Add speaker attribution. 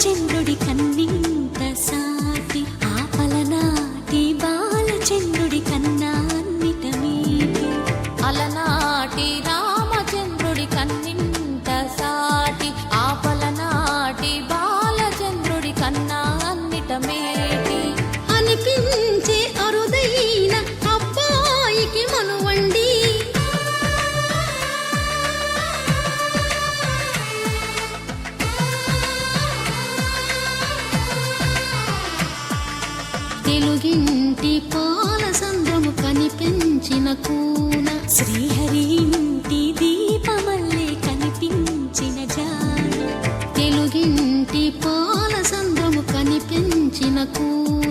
Speaker 1: బాలచంద్రుడి కన్నింత సాటి ఆపలనాటి బాలచంద్రుడి కన్నా అన్నిట మీటి
Speaker 2: అలనాటి రామచంద్రుడి కన్నింత సాటి ఆపలనాటి బాలచంద్రుడి కన్నా అన్నిట మేటి
Speaker 1: అనిపించే అరుదైన అబ్బాయికి మనువండి తెలుగింటి పాల సంద్రము కనిపించిన కూన శ్రీహరి ఇంటి దీపమల్లే కనిపించిన జాన తెలుగింటి పాల సంద్రము కనిపించిన కూన